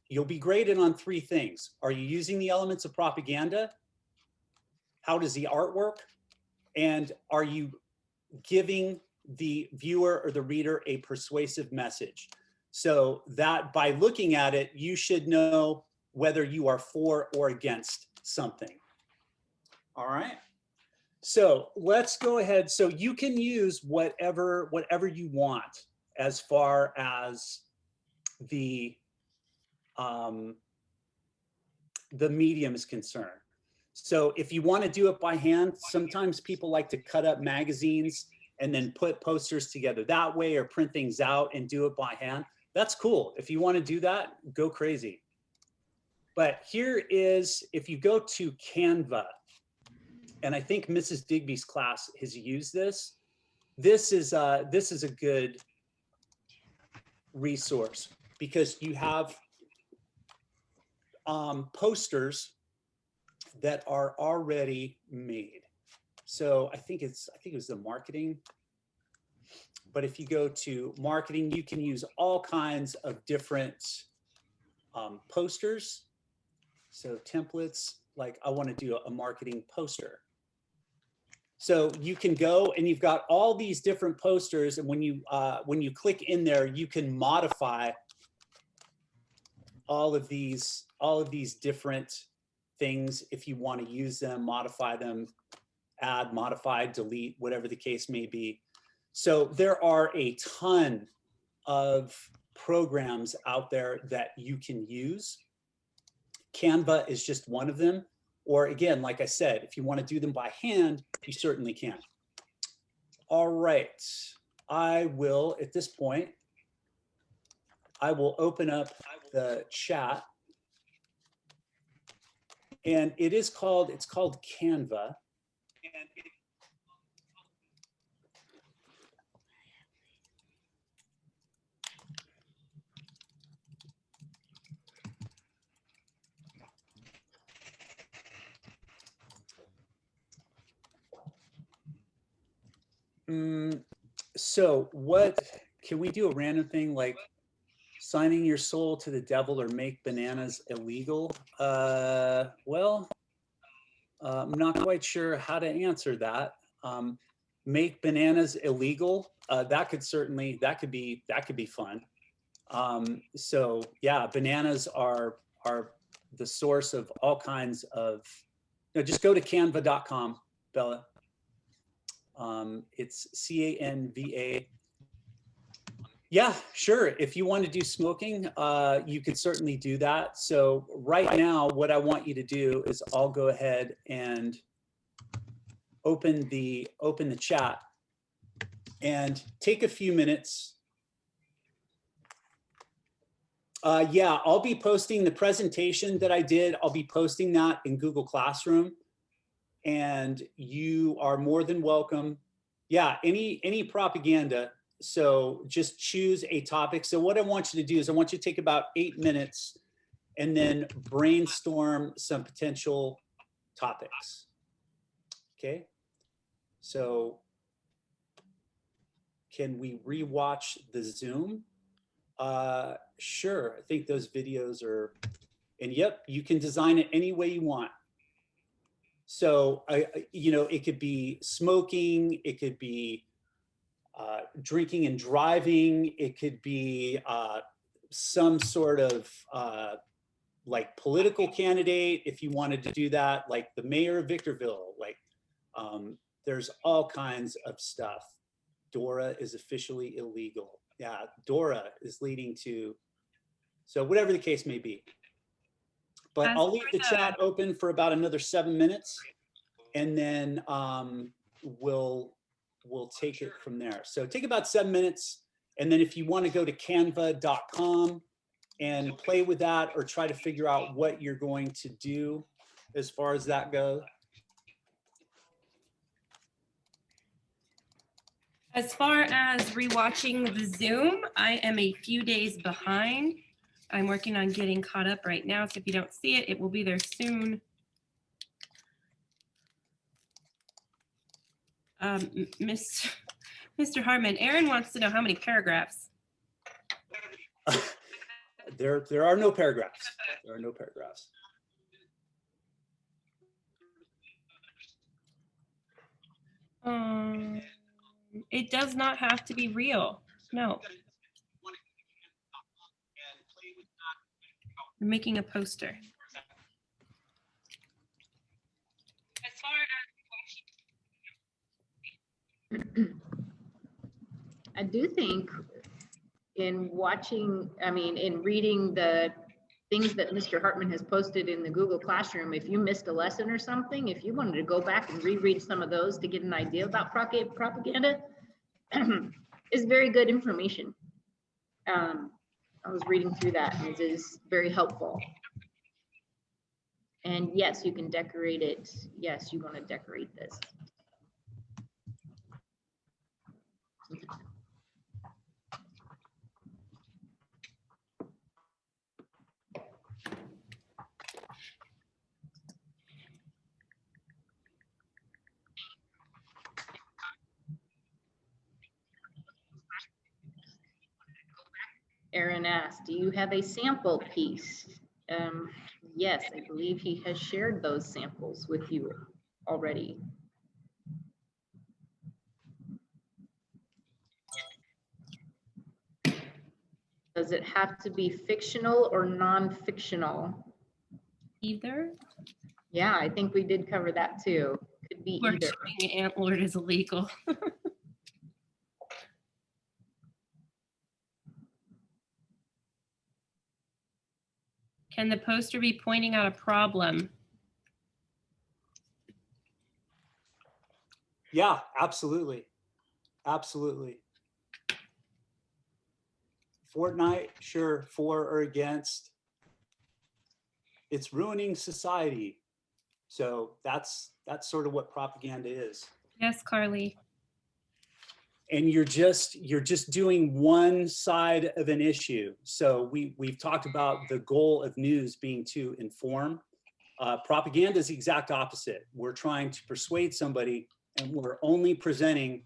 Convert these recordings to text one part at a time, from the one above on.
you'll be graded on 3 things. Are you using the elements of propaganda? How does the art work? And are you giving the viewer or the reader a persuasive message? So that by looking at it, you should know whether you are for or against something. All right. So let's go ahead. So you can use whatever you want as far as the medium is concerned. So if you want to do it by hand, sometimes people like to cut up magazines and then put posters together that way, or print things out and do it by hand. That's cool. If you want to do that, go crazy. But here is, if you go to Canva, and I think Mrs. Digby's class has used this. This is a good resource because you have posters that are already made. So I think it was the marketing. But if you go to marketing, you can use all kinds of different posters. So templates, like I want to do a marketing poster. So you can go and you've got all these different posters, and when you click in there, you can modify all of these different things if you want to use them, modify them, add, modify, delete, whatever the case may be. So there are a ton of programs out there that you can use. Canva is just one of them. Or again, like I said, if you want to do them by hand, you certainly can. All right, I will, at this point, I will open up the chat. And it's called Canva. So what, can we do a random thing like signing your soul to the devil or make bananas illegal? Well, I'm not quite sure how to answer that. Make bananas illegal, that could be fun. So yeah, bananas are the source of all kinds of, just go to canva.com, Bella. It's CANVA. Yeah, sure. If you want to do smoking, you could certainly do that. So right now, what I want you to do is I'll go ahead and open the chat and take a few minutes. Yeah, I'll be posting the presentation that I did. I'll be posting that in Google Classroom. And you are more than welcome. Yeah, any propaganda. So just choose a topic. So what I want you to do is I want you to take about 8 minutes and then brainstorm some potential topics. Okay. So can we rewatch the Zoom? Sure. I think those videos are, and yep, you can design it any way you want. So, it could be smoking, it could be drinking and driving, it could be some sort of like political candidate, if you wanted to do that, like the mayor of Victorville, like there's all kinds of stuff. DORA is officially illegal. Yeah, DORA is leading to, so whatever the case may be. But I'll leave the chat open for about another 7 minutes, and then we'll take it from there. So take about 7 minutes, and then if you want to go to canva.com and play with that or try to figure out what you're going to do as far as that goes. As far as rewatching the Zoom, I am a few days behind. I'm working on getting caught up right now, so if you don't see it, it will be there soon. Mr. Harmon, Aaron wants to know how many paragraphs. There are no paragraphs. There are no paragraphs. It does not have to be real. No. I'm making a poster. I do think in watching, I mean, in reading the things that Mr. Hartman has posted in the Google Classroom, if you missed a lesson or something, if you wanted to go back and reread some of those to get an idea about propaganda, is very good information. I was reading through that and it is very helpful. And yes, you can decorate it. Yes, you want to decorate this. Aaron asked, do you have a sample piece? Yes, I believe he has shared those samples with you already. Does it have to be fictional or non-fictional? Either. Yeah, I think we did cover that too. Could be Or either. shooting antlered is illegal. Can the poster be pointing out a problem? Yeah, absolutely. Absolutely. Fortnite, sure, for or against. It's ruining society. So that's sort of what propaganda is. Yes, Carly. And you're just doing one side of an issue. So we've talked about the goal of news being to inform. Propaganda is the exact opposite. We're trying to persuade somebody, and we're only presenting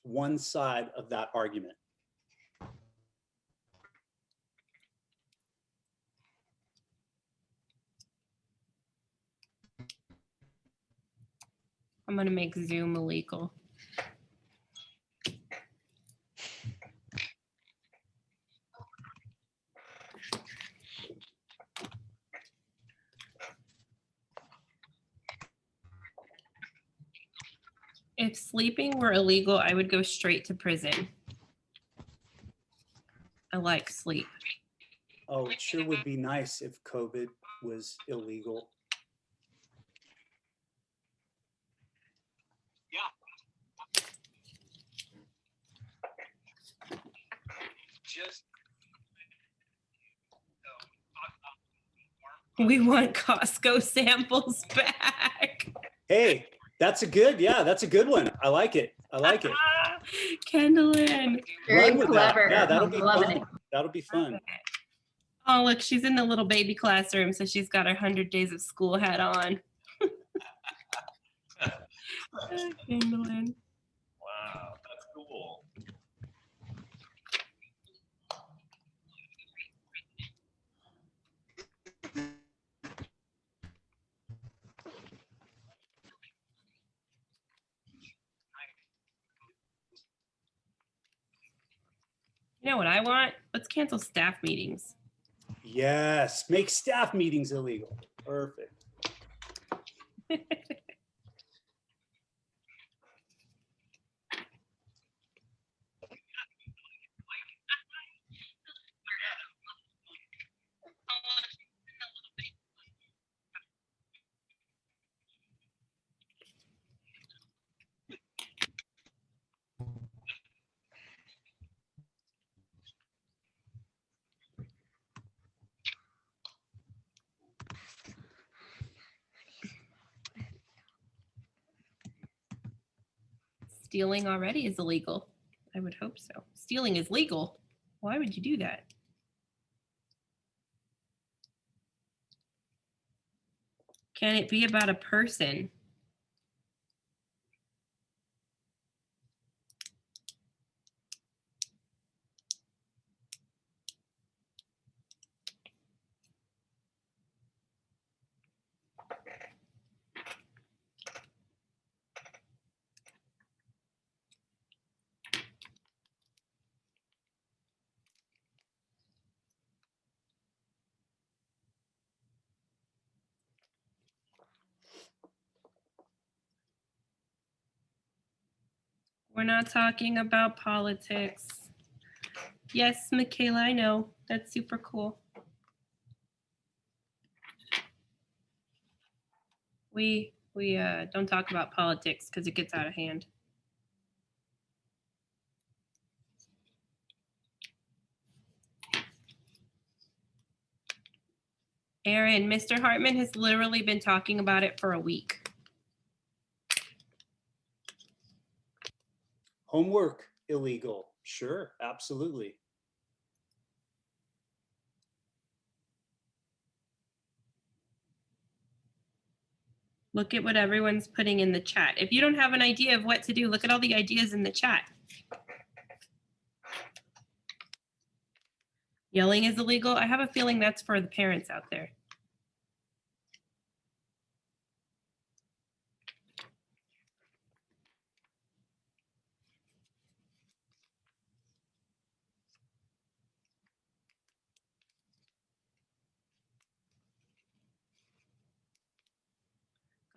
one side of that argument. I'm going to make Zoom illegal. If sleeping were illegal, I would go straight to prison. I like sleep. Oh, it sure would be nice if COVID was illegal. We want Costco samples back. Hey, that's a good one. I like it. I like it. Kendallin. Very Run with clever. that. Yeah, that'll be Loving fun. it. That'll be fun. Oh, look, she's in the little baby classroom, so she's got her 100 days of school hat on. Kendallin. Wow, that's cool. You know what I want? Let's cancel staff meetings. Yes, make staff meetings illegal. Perfect. Stealing already is illegal. I would hope so. Stealing is legal. Why would you do that? Can it be about a person? We're not talking about politics. Yes, Michaela, I know. That's super cool. We don't talk about politics because it gets out of hand. Aaron, Mr. Hartman has literally been talking about it for a week. Homework illegal. Sure, absolutely. Look at what everyone's putting in the chat. If you don't have an idea of what to do, look at all the ideas in the chat. Yelling is illegal. I have a feeling that's for the parents out there.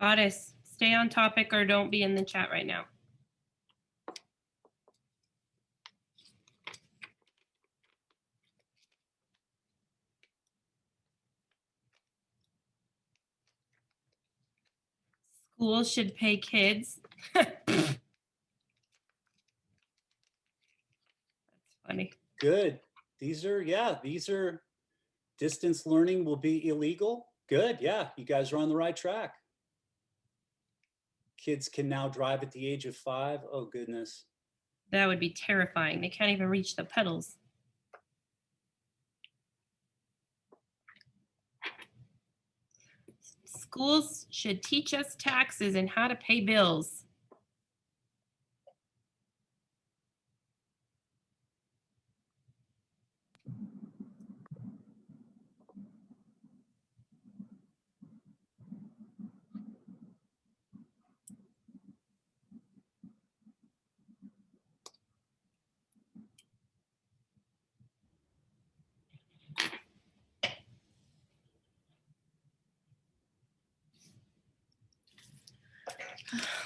Goddess, stay on topic or don't be in the chat right now. Schools should pay kids. That's funny. Good. These are distance learning will be illegal. Good. Yeah, you guys are on the right track. Kids can now drive at the age of 5. Oh, goodness. That would be terrifying. They can't even reach the pedals. Schools should teach us taxes and how to pay bills.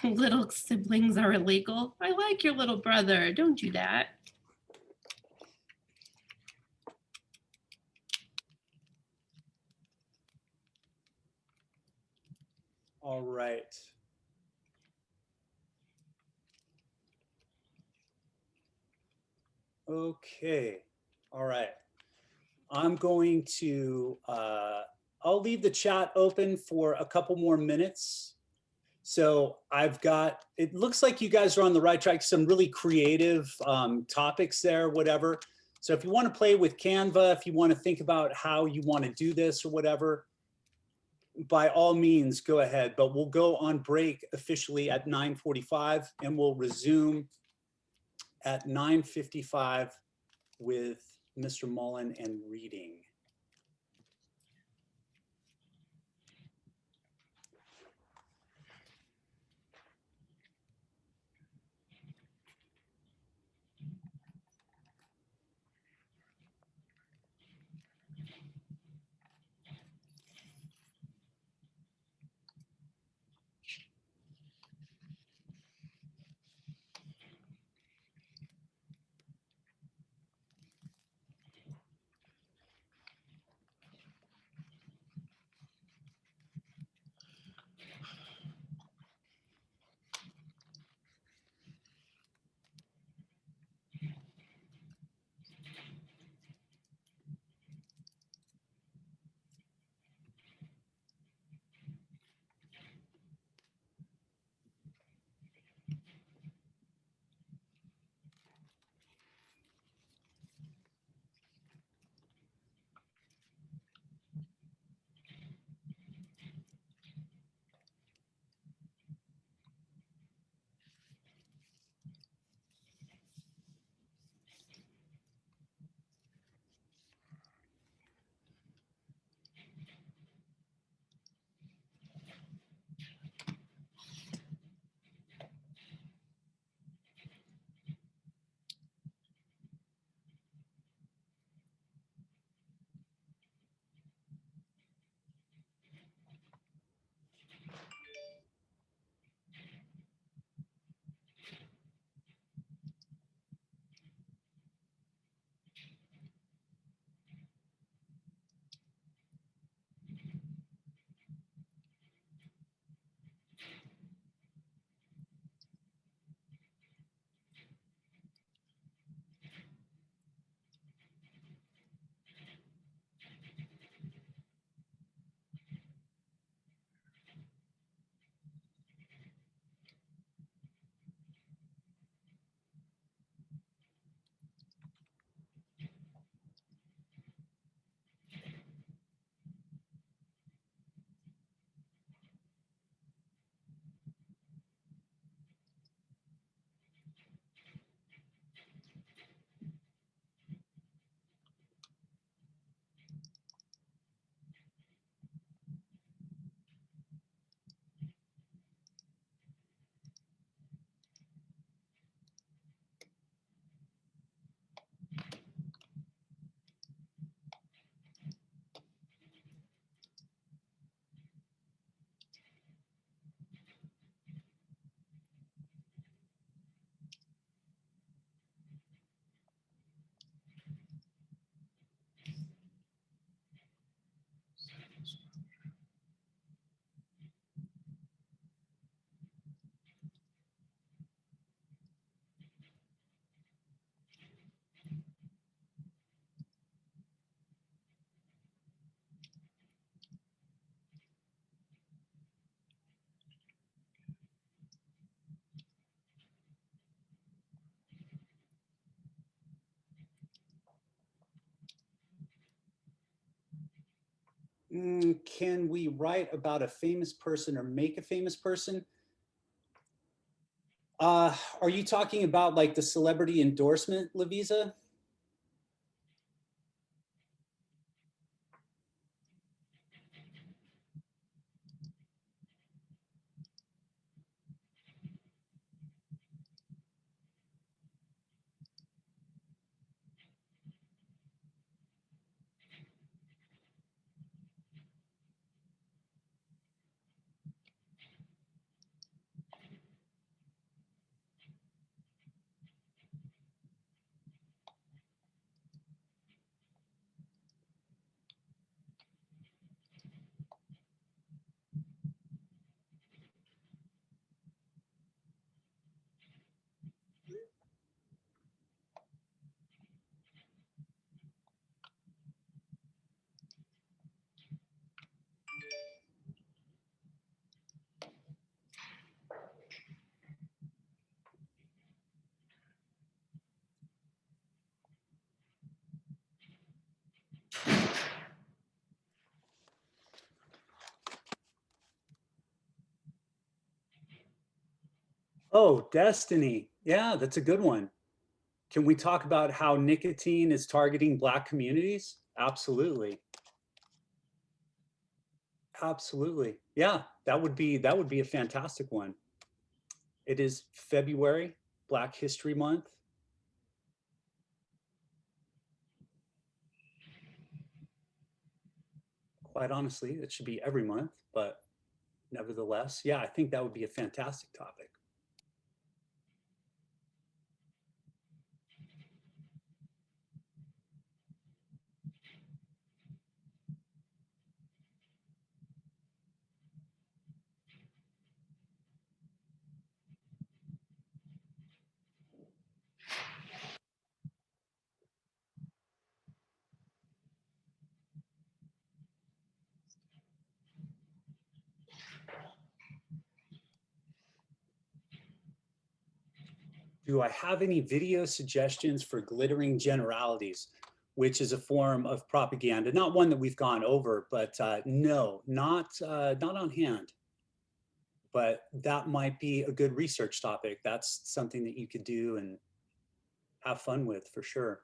Little siblings are illegal. I like your little brother. Don't do that. All right. Okay. All right. I'm going to, I'll leave the chat open for a couple more minutes. So I've got, it looks like you guys are on the right track, some really creative topics there, whatever. So if you want to play with Canva, if you want to think about how you want to do this or whatever, by all means, go ahead. But we'll go on break officially at 9:45 and we'll resume at 9:55 with Mr. Mullen and reading. can we write about a famous person or make a famous person? Are you talking about like the celebrity endorsement, Lavisa? Oh, Destiny. Yeah, that's a good one. Can we talk about how nicotine is targeting Black communities? Absolutely. Absolutely. Yeah, that would be a fantastic one. It is February, Black History Month. Quite honestly, it should be every month, but nevertheless, yeah, I think that would be a fantastic topic. Do I have any video suggestions for glittering generalities, which is a form of propaganda? Not one that we've gone over, but no, not on hand. But that might be a good research topic. That's something that you could do and have fun with for sure.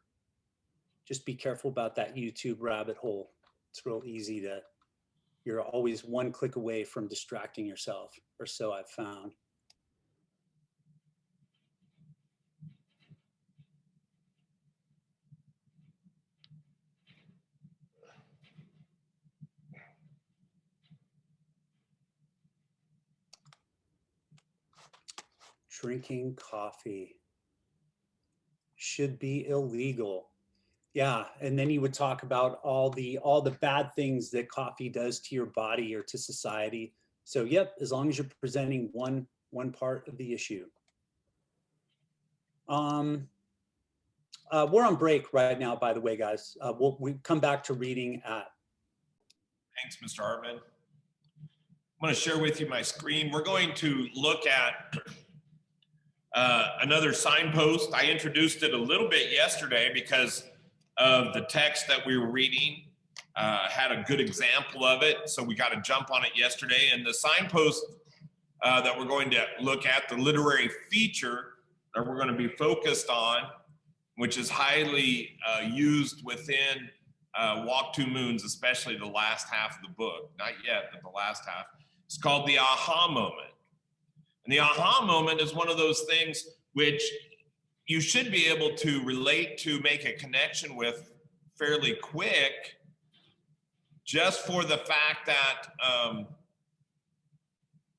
Just be careful about that YouTube rabbit hole. It's real easy to, you're always one click away from distracting yourself, or so I've found. Drinking coffee should be illegal. Yeah, and then you would talk about all the bad things that coffee does to your body or to society. So yep, as long as you're presenting one part of the issue. We're on break right now, by the way, guys. We come back to reading at. Thanks, Mr. Hartman. I'm going to share with you my screen. We're going to look at another signpost. I introduced it a little bit yesterday because of the text that we were reading. Had a good example of it, so we got to jump on it yesterday. And the signpost that we're going to look at, the literary feature that we're going to be focused on, which is highly used within Walk Two Moons, especially the last half of the book. Not yet, but the last half. It's called the aha moment. And the aha moment is one of those things which you should be able to relate to, make a connection with fairly quick, just for the fact that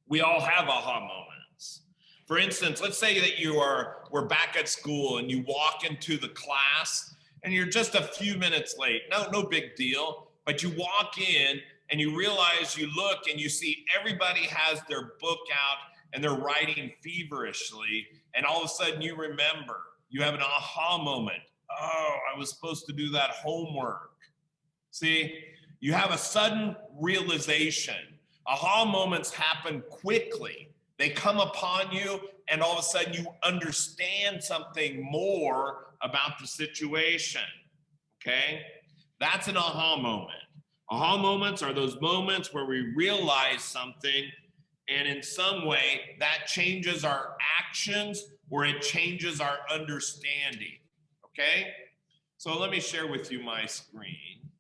we all have aha moments. For instance, let's say that we're back at school and you walk into the class and you're just a few minutes late. No big deal, but you walk in and you realize, you look and you see everybody has their book out and they're writing feverishly, and all of a sudden you remember, you have an aha moment. Oh, I was supposed to do that homework. See, you have a sudden realization. Aha moments happen quickly. They come upon you and all of a sudden you understand something more about the situation, okay? That's an aha moment. Aha moments are those moments where we realize something, and in some way that changes our actions or it changes our understanding. Okay? So let me share with you my screen.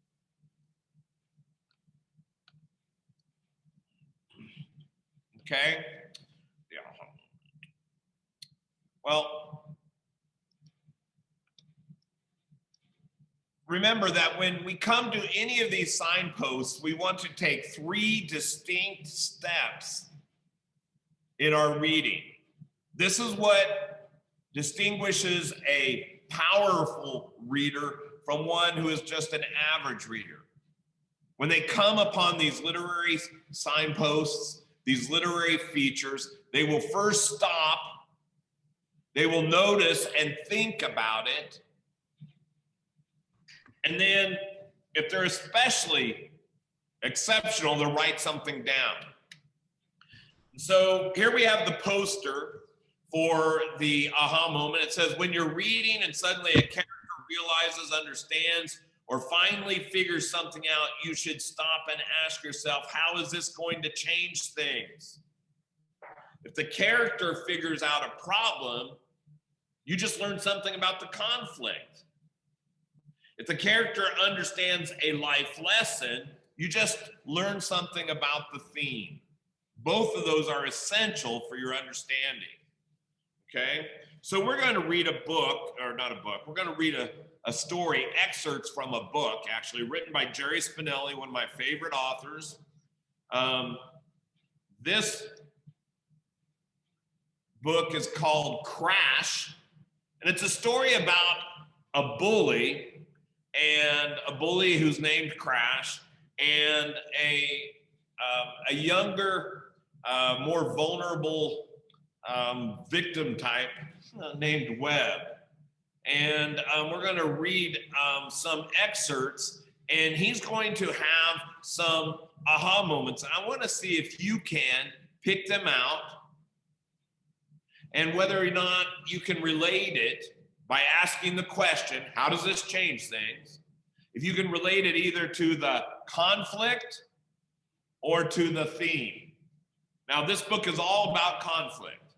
Okay? Yeah. Well, remember that when we come to any of these signposts, we want to take 3 distinct steps in our reading. This is what distinguishes a powerful reader from one who is just an average reader. When they come upon these literary signposts, these literary features, they will first stop, they will notice and think about it. And then, if they're especially exceptional, they'll write something down. So here we have the poster for the aha moment. It says, when you're reading and suddenly a character realizes, understands, or finally figures something out, you should stop and ask yourself, how is this going to change things? If the character figures out a problem, you just learned something about the conflict. If the character understands a life lesson, you just learn something about the theme. Both of those are essential for your understanding. Okay? So we're going to read a book, or not a book, we're going to read a story, excerpts from a book, actually, written by Jerry Spinelli, one of my favorite authors. This book is called Crash, and it's a story about a bully who's named Crash, and a younger, more vulnerable victim type named Webb. And we're going to read some excerpts, and he's going to have some aha moments. And I want to see if you can pick them out and whether or not you can relate it by asking the question, how does this change things? If you can relate it either to the conflict or to the theme. Now, this book is all about conflict.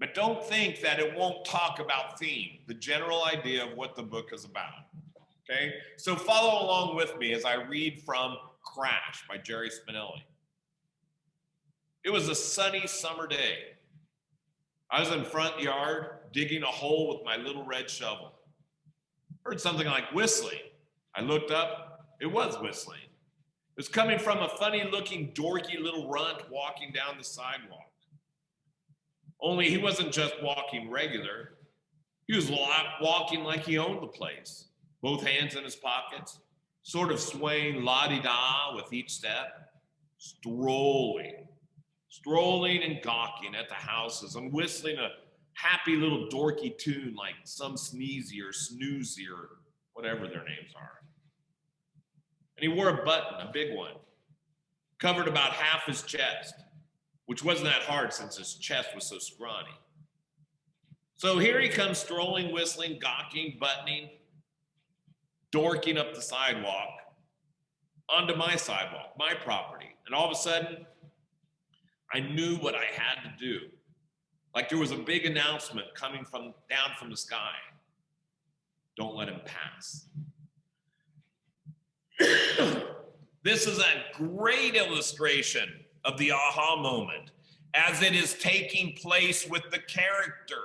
But don't think that it won't talk about theme, the general idea of what the book is about. Okay? So follow along with me as I read from Crash by Jerry Spinelli. It was a sunny summer day. I was in front yard digging a hole with my little red shovel. Heard something like whistling. I looked up. It was whistling. It was coming from a funny-looking, dorky little runt walking down the sidewalk. Only he wasn't just walking regular. He was walking like he owned the place, both hands in his pockets, sort of swaying la-di-da with each step, strolling and gawking at the houses and whistling a happy little dorky tune like Some Sneezy or Snoozy or whatever their names are. And he wore a button, a big one, covered about half his chest, which wasn't that hard since his chest was so scrawny. So here he comes strolling, whistling, gawking, buttoning, dorking up the sidewalk onto my sidewalk, my property. And all of a sudden, I knew what I had to do. Like there was a big announcement coming down from the sky. Don't let him pass. This is a great illustration of the aha moment as it is taking place with the character.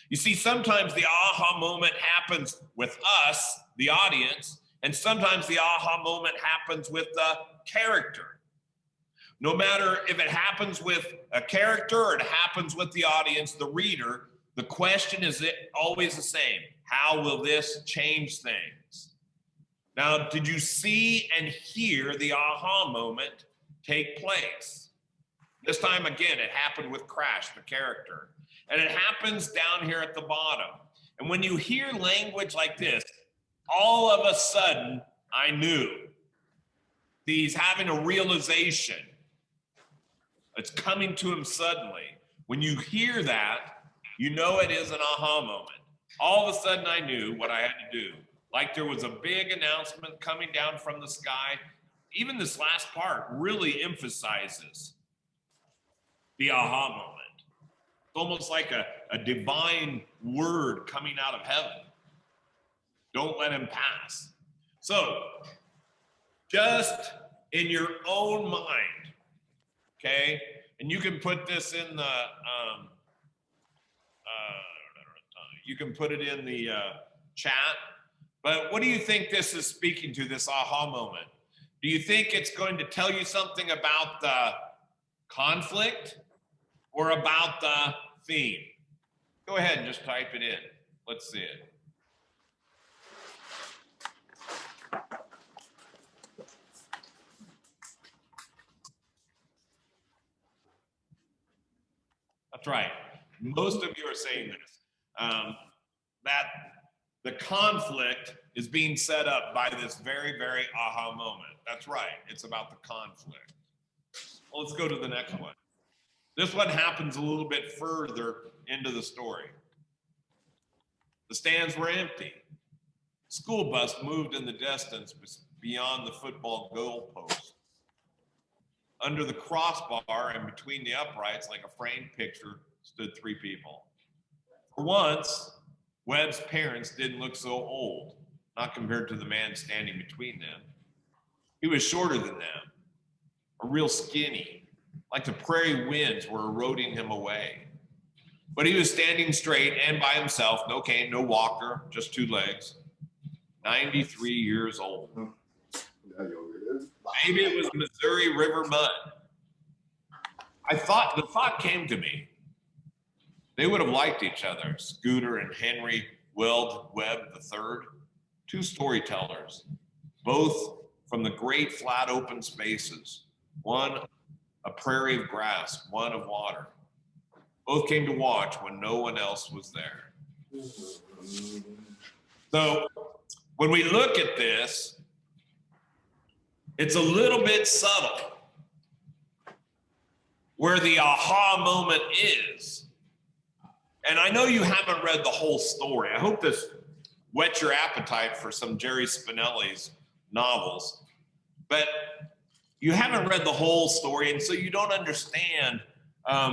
You see, sometimes the aha moment happens with us, the audience, and sometimes the aha moment happens with the character. No matter if it happens with a character or it happens with the audience, the reader, the question is always the same. How will this change things? Now, did you see and hear the aha moment take place? This time, again, it happened with Crash, the character. And it happens down here at the bottom. And when you hear language like this, all of a sudden, I knew. He's having a realization. It's coming to him suddenly. When you hear that, you know it is an aha moment. All of a sudden, I knew what I had to do. like there was a big announcement coming down from the sky. Even this last part really emphasizes the aha moment. It's almost like a divine word coming out of heaven. Don't let him pass. So, just in your own mind, okay? And you can put this in the, you can put it in the chat. But what do you think this is speaking to, this aha moment? Do you think it's going to tell you something about the conflict or about the theme? Go ahead and just type it in. Let's see it. That's right. Most of you are saying this. That the conflict is being set up by this very, very aha moment. That's right. It's about the conflict. Well, let's go to the next one. This one happens a little bit further into the story. The stands were empty. School bus moved in the distance beyond the football goalpost. Under the crossbar and between the uprights, like a framed picture, stood 3 people. For once, Webb's parents didn't look so old, not compared to the man standing between them. He was shorter than them, a real skinny, like the prairie winds were eroding him away. But he was standing straight and by himself, no cane, no walker, just 2 legs, 93 years old. Maybe it was Missouri River mud. The thought came to me. They would have liked each other, Scooter and Henry Weld Webb III, 2 storytellers, both from the great flat open spaces, one a prairie of grass, one of water. Both came to watch when no one else was there. So when we look at this, it's a little bit subtle where the aha moment is. And I know you haven't read the whole story. I hope this whets your appetite for some Jerry Spinelli's novels, but you haven't read the whole story, and so you don't understand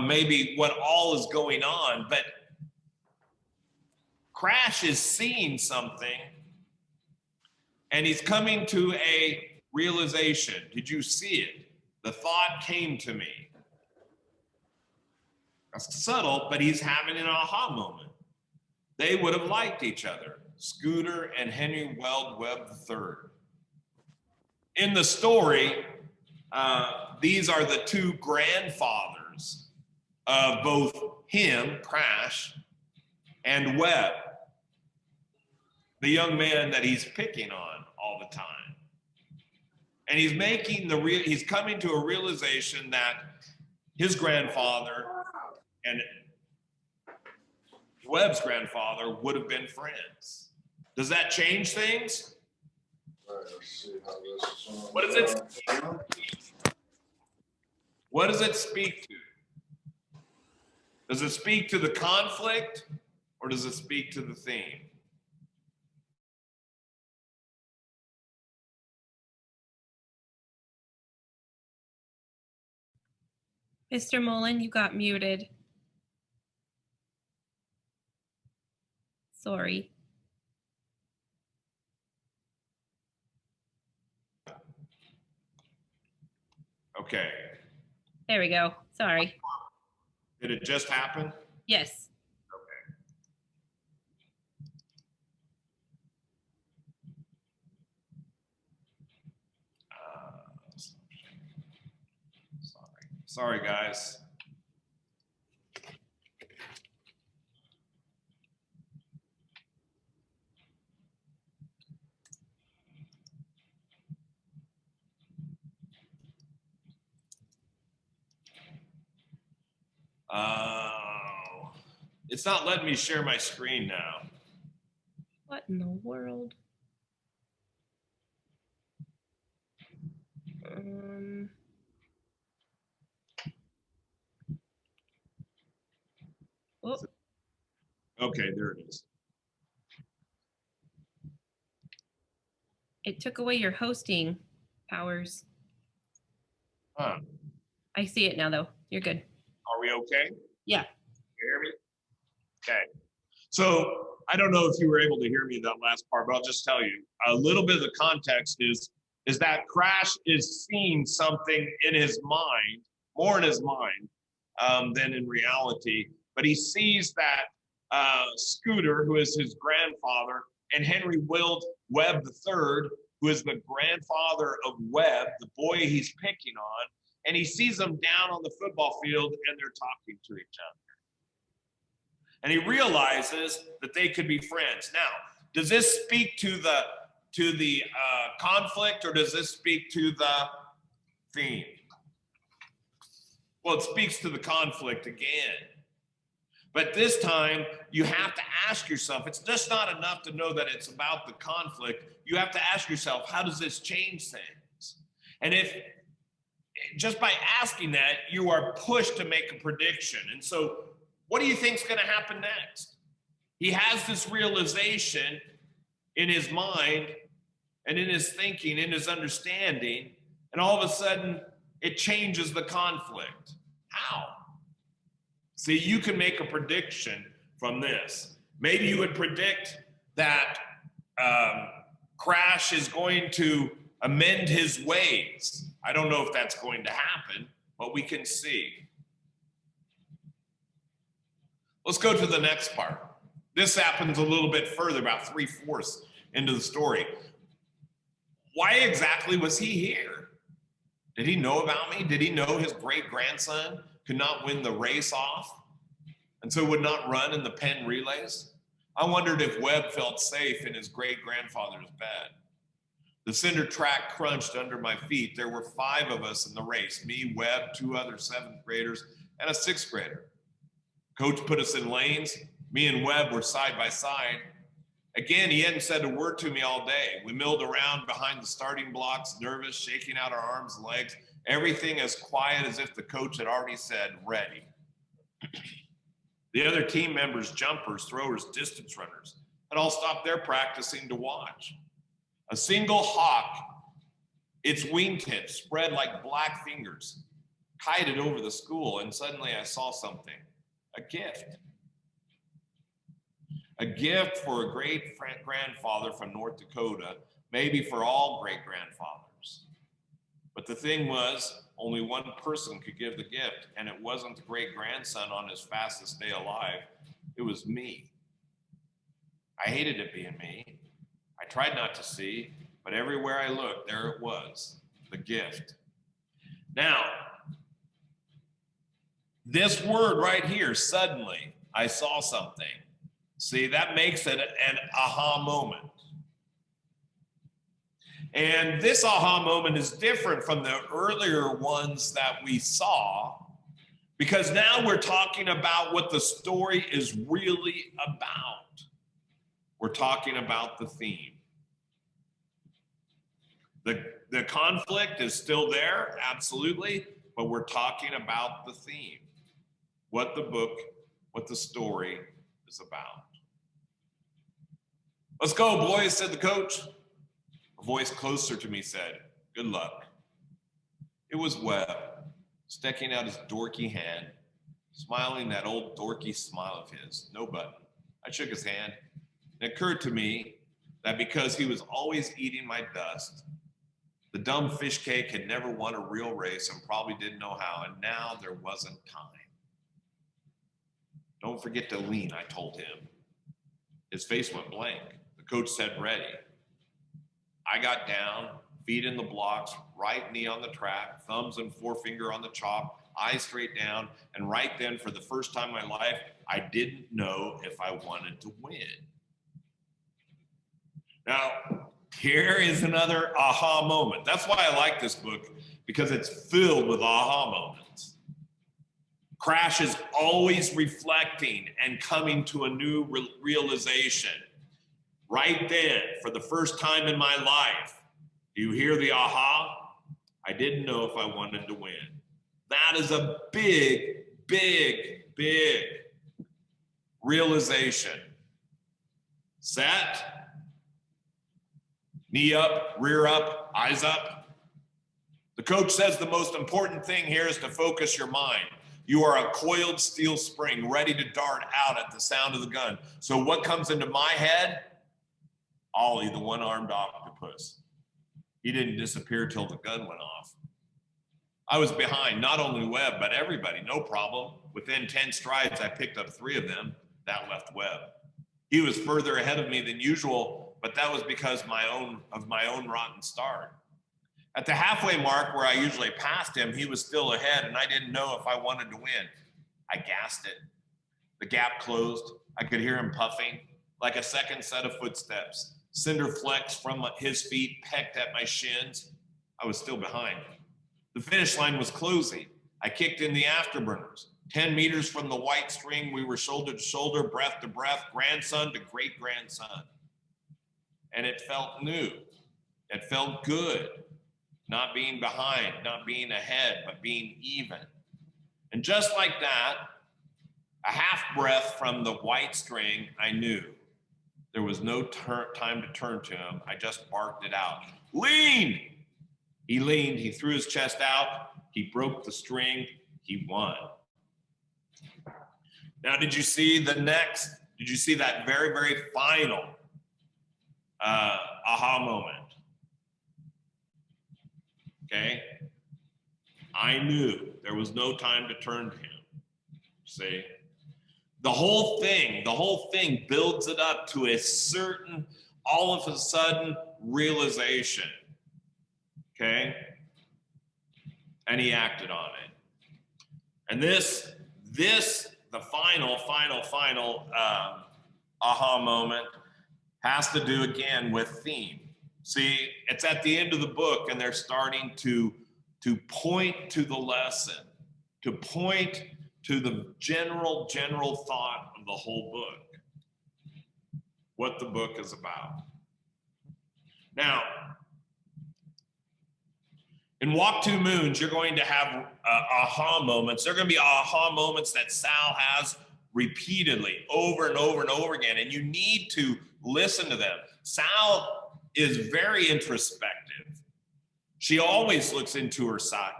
maybe what all is going on. But Crash is seeing something, and he's coming to a realization. Did you see it? The thought came to me. That's subtle, but he's having an aha moment. They would have liked each other, Scooter and Henry Weld Webb III. In the story, these are the 2 grandfathers of both him, Crash, and Webb, the young man that he's picking on all the time. And he's he's coming to a realization that his grandfather and Webb's grandfather would have been friends. Does that change things? What does it speak to? What does it speak to? Does it speak to the conflict or does it speak to the theme? Mr. Mullen, you got muted. Sorry. Okay. There we go. Sorry. Did it just happen? Yes. Okay. Sorry, guys. Oh, it's not letting me share my screen now. What in the world? Oh, Okay, there it is. It took away your hosting powers. Huh. I see it now, though. You're good. Are we okay? Yeah. You hear me? Okay. So I don't know if you were able to hear me that last part, but I'll just tell you a little bit of the context is that Crash is seeing something in his mind, more in his mind than in reality. But he sees that Scooter, who is his grandfather, and Henry Willard Webb III, who is the grandfather of Webb, the boy he's picking on, and he sees them down on the football field and they're talking to each other. And he realizes that they could be friends. Now, does this speak to the conflict, or does this speak to the theme? Well, it speaks to the conflict again. But this time, you have to ask yourself, it's just not enough to know that it's about the conflict. You have to ask yourself, how does this change things? And if just by asking that, you are pushed to make a prediction. And so what do you think is going to happen next? He has this realization in his mind and in his thinking, in his understanding, and all of a sudden it changes the conflict. How? See, you can make a prediction from this. Maybe you would predict that Crash is going to amend his ways. I don't know if that's going to happen, but we can see. Let's go to the next part. This happens a little bit further, about 3/4 into the story. Why exactly was he here? Did he know about me? Did he know his great-grandson could not win the race off and so would not run in the Penn relays? I wondered if Webb felt safe in his great-grandfather's bed. The cinder track crunched under my feet. There were 5 of us in the race, me, Webb, 2 other 7th graders, and a 6th grader. Coach put us in lanes. Me and Webb were side by side. Again, he hadn't said a word to me all day. We milled around behind the starting blocks, nervous, shaking out our arms and legs, everything as quiet as if the coach had already said, ready. The other team members, jumpers, throwers, distance runners, had all stopped their practicing to watch. A single hawk, its wingtips spread like black fingers, kited over the school, and suddenly I saw something, a gift. A gift for a great-grandfather from North Dakota, maybe for all great-grandfathers. But the thing was, only one person could give the gift, and it wasn't the great-grandson on his fastest day alive. It was me. I hated it being me. I tried not to see, but everywhere I looked, there it was, the gift. Now, this word right here, suddenly, I saw something. See, that makes it an aha moment. And this aha moment is different from the earlier ones that we saw, because now we're talking about what the story is really about. We're talking about the theme. The conflict is still there, absolutely, but we're talking about the theme, what the book, what the story is about. Let's go, boys, said the coach. A voice closer to me said, good luck. It was Webb, sticking out his dorky hand, smiling that old dorky smile of his, no button. I shook his hand. It occurred to me that because he was always eating my dust, the dumb fish cake had never won a real race and probably didn't know how, and now there wasn't time. Don't forget to lean, I told him. His face went blank. The coach said, ready. I got down, feet in the blocks, right knee on the track, thumbs and forefinger on the chalk, eyes straight down, and right then, for the first time in my life, I didn't know if I wanted to win. Now, here is another aha moment. That's why I like this book, because it's filled with aha moments. Crash is always reflecting and coming to a new realization. Right then, for the first time in my life, do you hear the aha? I didn't know if I wanted to win. That is a big, big, big realization. Set. Knee up, rear up, eyes up. The coach says the most important thing here is to focus your mind. You are a coiled steel spring ready to dart out at the sound of the gun. So what comes into my head? Ollie, the one-armed octopus. He didn't disappear till the gun went off. I was behind not only Webb, but everybody, no problem. Within 10 strides, I picked up 3 of them. That left Webb. He was further ahead of me than usual, but that was because of my own rotten start. At the halfway mark where I usually passed him, he was still ahead, and I didn't know if I wanted to win. I gassed it. The gap closed. I could hear him puffing, like a second set of footsteps. Cinder flecks from his feet pecked at my shins. I was still behind. The finish line was closing. I kicked in the afterburners. 10 meters from the white string, we were shoulder to shoulder, breath to breath, grandson to great-grandson. And it felt new. It felt good. Not being behind, not being ahead, but being even. And just like that, a half breath from the white string, I knew there was no time to turn to him. I just barked it out. Lean! He leaned, he threw his chest out, he broke the string, he won. Now, did you see that very, very final aha moment? Okay, I knew there was no time to turn to him. See, the whole thing builds it up to a certain, all of a sudden, realization. Okay, and he acted on it. And this, the final aha moment has to do again with theme. See, it's at the end of the book and they're starting to point to the lesson, to point to the general thought of the whole book, what the book is about. Now, in Walk Two Moons, you're going to have aha moments. They're going to be aha moments that Sal has repeatedly over and over and over again, and you need to listen to them. Sal is very introspective. She always looks into herself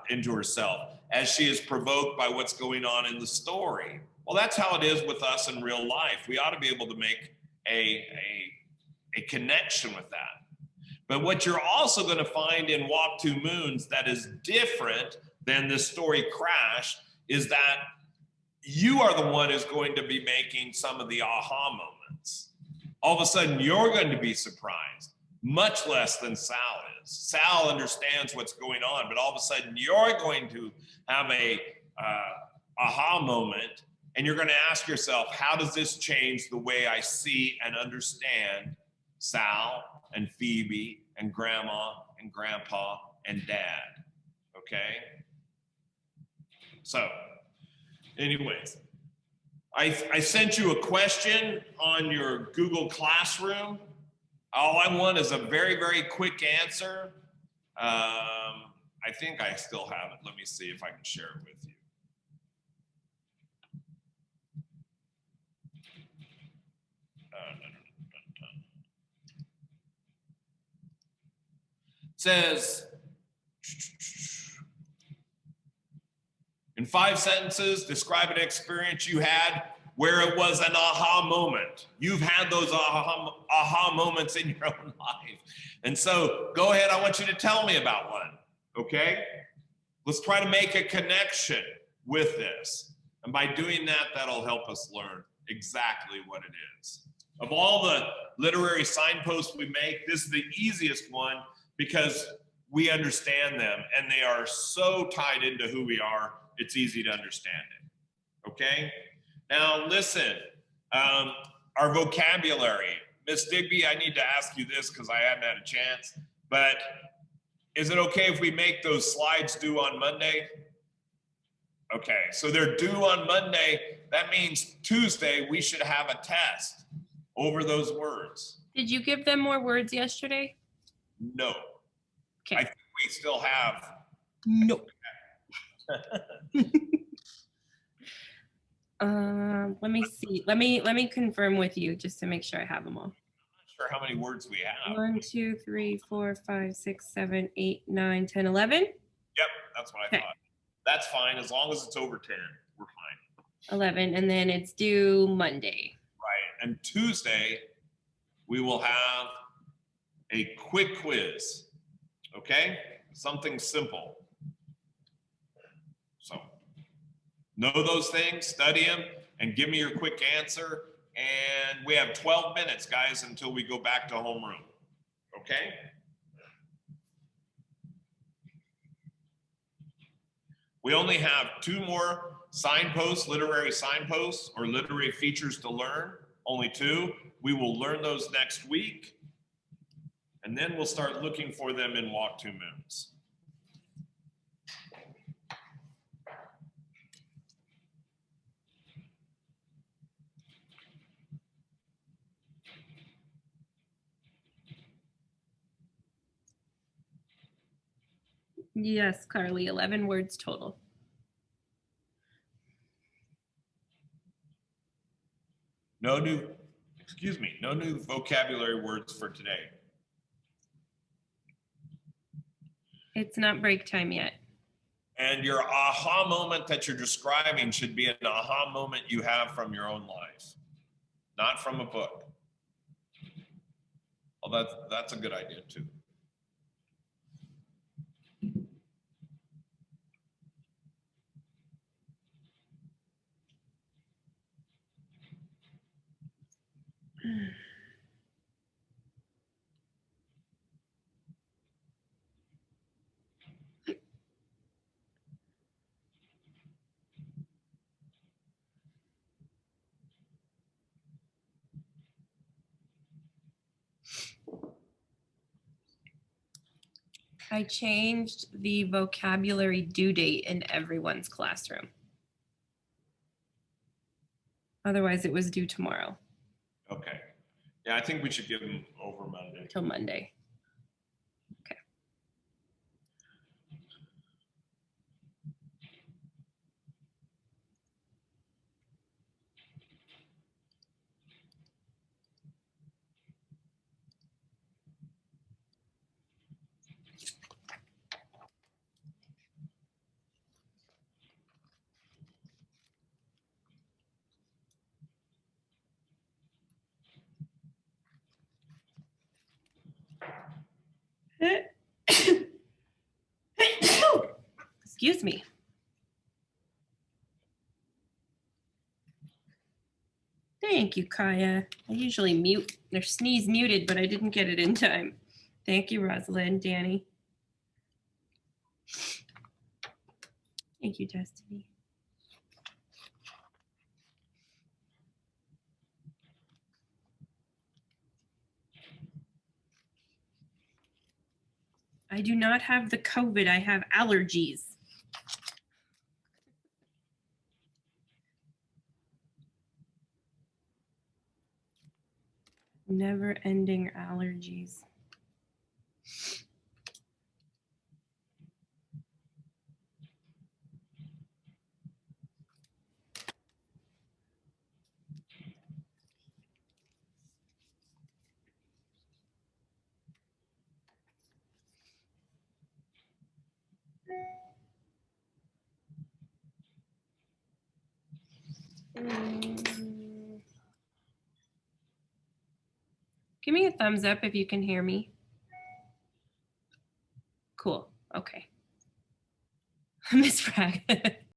as she is provoked by what's going on in the story. Well, that's how it is with us in real life. We ought to be able to make a connection with that. But what you're also going to find in Walk Two Moons that is different than the story Crash is that you are the one who's going to be making some of the aha moments. All of a sudden, you're going to be surprised, much less than Sal is. Sal understands what's going on, but all of a sudden, you're going to have a aha moment, and you're going to ask yourself, how does this change the way I see and understand Sal and Phoebe and Grandma and Grandpa and Dad? Okay? So, anyways, I sent you a question on your Google Classroom. All I want is a very, very quick answer. I think I still have it. Let me see if I can share it with you. It says, in 5 sentences, describe an experience you had where it was an aha moment. You've had those aha moments in your own life. And so go ahead, I want you to tell me about one, okay? Let's try to make a connection with this. And by doing that, that'll help us learn exactly what it is. Of all the literary signposts we make, this is the easiest one because we understand them and they are so tied into who we are, it's easy to understand it, okay? Now listen, our vocabulary. Miss Digby, I need to ask you this because I hadn't had a chance, but is it okay if we make those slides due on Monday? Okay, so they're due on Monday. That means Tuesday we should have a test over those words. Did you give them more words yesterday? No. Okay. I think we still have. No. Let me see. Let me confirm with you just to make sure I have them all. sure how many words we have. 1, 2, 3, 4, 5, 6, 7, 8, 9, 10, 11. Yep, that's what I Okay. thought. That's fine, as long as it's over 10, we're fine. 11, and then it's due Monday. Right, and Tuesday, we will have a quick quiz, okay? Something simple. So, know those things, study them, and give me your quick answer. And we have 12 minutes, guys, until we go back to homeroom, okay? We only have 2 more signposts, literary signposts, or literary features to learn, only 2. We will learn those next week, and then we'll start looking for them in Walk 2 Moons. Yes, Carly, 11 words total. No new vocabulary words for today. It's not break time yet. And your aha moment that you're describing should be an aha moment you have from your own life, not from a book. Well, that's a good idea too. I changed the vocabulary due date in everyone's classroom. Otherwise, it was due tomorrow Okay. Yeah, I think we should give them over Monday. till Monday. Excuse me. Thank you, Kaya. I usually mute or sneeze muted, but I didn't get it in time. Thank you, Rosalind, Danny. Thank you, Destiny. I do not have the COVID. I have allergies. Never-ending allergies. Give me a thumbs up if you can hear me. Cool. Okay. Miss Frag.